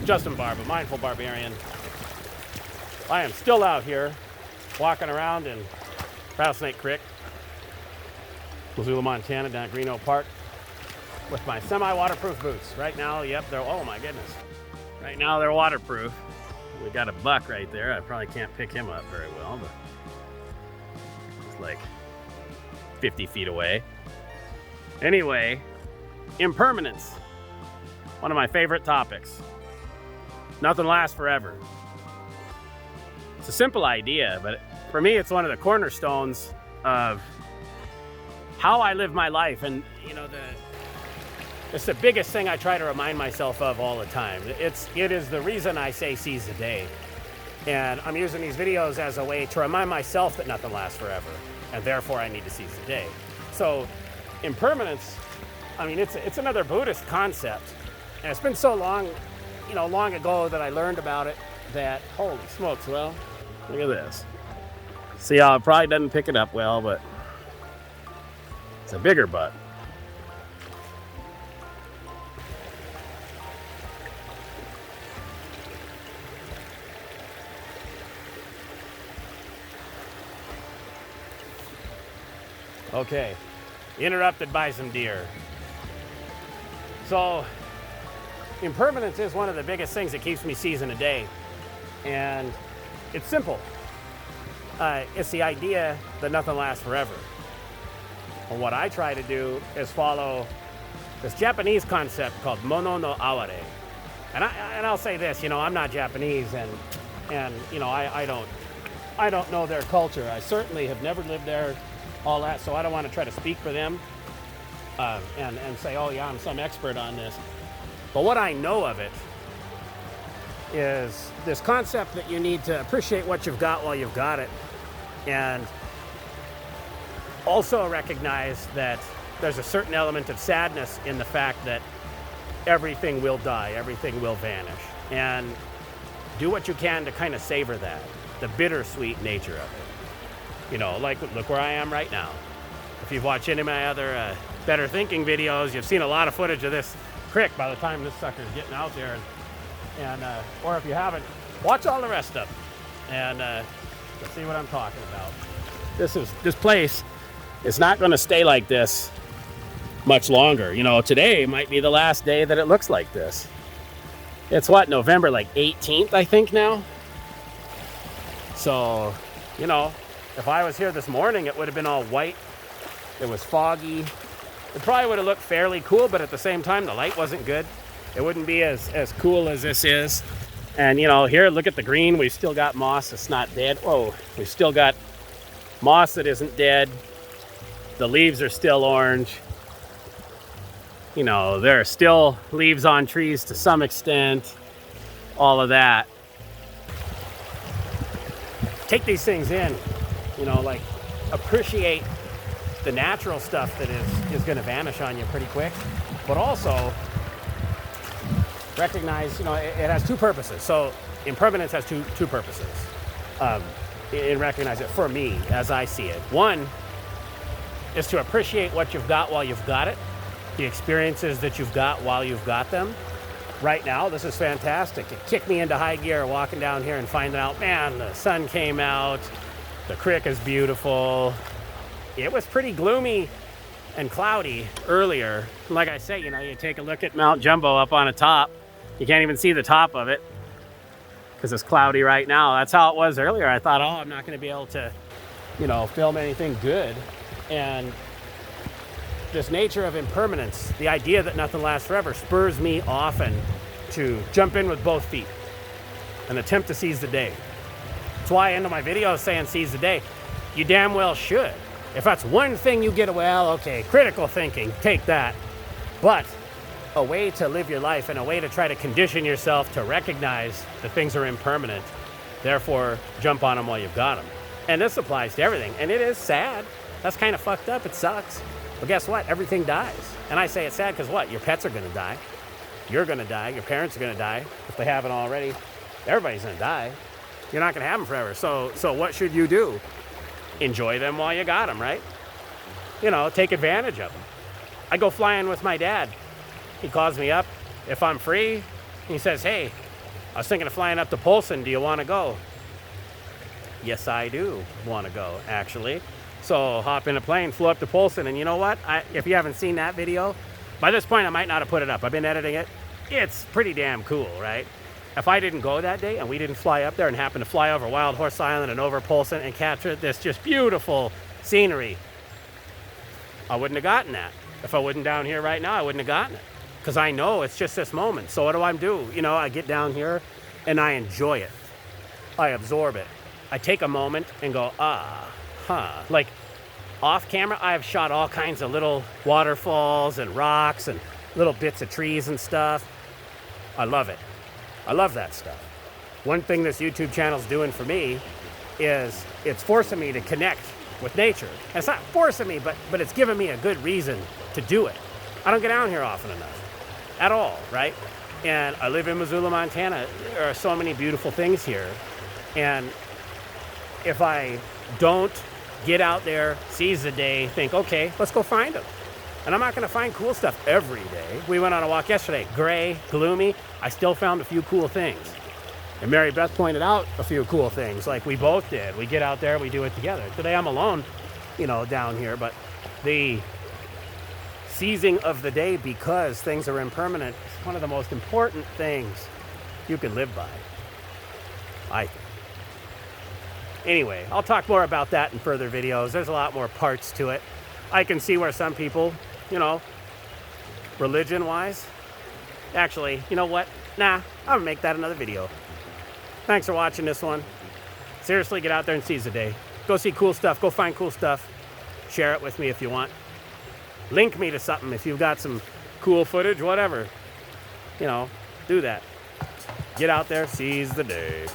Justin Barb, a mindful barbarian. I am still out here walking around in Rattlesnake Creek, Missoula, Montana, down at Greeno Park with my semi-waterproof boots. Right now, yep, they're, oh my goodness. Right now they're waterproof. We got a buck right there. I probably can't pick him up very well, but it's like 50 feet away. Anyway, impermanence. One of my favorite topics. Nothing lasts forever. It's a simple idea, but for me, it's one of the cornerstones of how I live my life. And you know, it's the biggest thing I try to remind myself of all the time. It is the reason I say seize the day. And I'm using these videos as a way to remind myself that nothing lasts forever, and therefore I need to seize the day. So impermanence, I mean, it's another Buddhist concept. And it's been so long, you know, long ago that I learned about it that, holy smokes, well, look at this. See how it probably doesn't pick it up well, but it's a bigger butt. Okay, interrupted by some deer. So, impermanence is one of the biggest things that keeps me seizing a day. And it's simple. It's the idea that nothing lasts forever. And what I try to do is follow this Japanese concept called mono no aware. And I'll say this, you know, I'm not Japanese, and you know, I don't know their culture. I certainly have never lived there, all that, so I don't want to try to speak for them and say, oh yeah, I'm some expert on this. But what I know of it is this concept that you need to appreciate what you've got while you've got it, and also recognize that there's a certain element of sadness in the fact that everything will die, everything will vanish, and do what you can to kind of savor that, the bittersweet nature of it. You know, like look where I am right now. If you've watched any of my other Better Thinking videos, you've seen a lot of footage of this creek by the time this sucker's getting out there, and or if you haven't, watch all the rest of them, and you'll see what I'm talking about. This place is not going to stay like this much longer. You know, today might be the last day that it looks like this. It's what, November like 18th, I think now. So, you know, if I was here this morning, it would have been all white. It was foggy. It probably would have looked fairly cool, but at the same time, the light wasn't good. It wouldn't be as cool as this is. And, you know, here, look at the green. We've still got moss that's not dead. Oh, we've still got moss that isn't dead. The leaves are still orange. You know, there are still leaves on trees to some extent. All of that. Take these things in. You know, like, appreciate the natural stuff that is going to vanish on you pretty quick, but also recognize, you know, it has two purposes. So impermanence has two purposes. And recognize it for me as I see it. One is to appreciate what you've got while you've got it, the experiences that you've got while you've got them. Right now, this is fantastic. It kicked me into high gear walking down here and finding out, man, the sun came out, the creek is beautiful. It was pretty gloomy and cloudy earlier. Like I say, you know, you take a look at Mount Jumbo up on the top. You can't even see the top of it because it's cloudy right now. That's how it was earlier. I thought, oh, I'm not going to be able to, you know, film anything good. And this nature of impermanence, the idea that nothing lasts forever, spurs me often to jump in with both feet and attempt to seize the day. That's why I end my videos saying seize the day. You damn well should. If that's one thing you get, well, okay, critical thinking, take that. But a way to live your life and a way to try to condition yourself to recognize that things are impermanent, therefore jump on them while you've got them. And this applies to everything. And it is sad. That's kind of fucked up. It sucks. But guess what? Everything dies. And I say it's sad because what? Your pets are going to die. You're going to die. Your parents are going to die if they haven't already. Everybody's going to die. You're not going to have them forever. So what should you do? Enjoy them while you got them, right? You know, take advantage of them. I go flying with my dad. He calls me up if I'm free. He says, hey, I was thinking of flying up to Polson. Do you want to go? Yes, I do want to go, actually. So hop in a plane, flew up to Polson, and you know what? If you haven't seen that video, by this point I might not have put it up. I've been editing it. It's pretty damn cool, right? If I didn't go that day and we didn't fly up there and happen to fly over Wild Horse Island and over Polson and capture this just beautiful scenery, I wouldn't have gotten that. If I wasn't down here right now, I wouldn't have gotten it. Because I know it's just this moment. So what do I do? You know, I get down here and I enjoy it. I absorb it. I take a moment and go, Like off camera, I've shot all kinds of little waterfalls and rocks and little bits of trees and stuff. I love it. I love that stuff. One thing this YouTube channel's doing for me is it's forcing me to connect with nature. And it's not forcing me, but it's giving me a good reason to do it. I don't get down here often enough at all, right? And I live in Missoula, Montana. There are so many beautiful things here. And if I don't get out there, seize the day, think, okay, let's go find them. And I'm not going to find cool stuff every day. We went on a walk yesterday, gray, gloomy. I still found a few cool things. And Mary Beth pointed out a few cool things, like we both did. We get out there, we do it together. Today I'm alone, you know, down here, but the seizing of the day because things are impermanent is one of the most important things you can live by, I think. Anyway, I'll talk more about that in further videos. There's a lot more parts to it. I can see where some people, you know, religion-wise, actually, you know what? Nah, I'm gonna make that another video. Thanks for watching this one. Seriously, get out there and seize the day. Go see cool stuff. Go find cool stuff. Share it with me if you want. Link me to something if you've got some cool footage, whatever. You know, do that. Get out there, seize the day.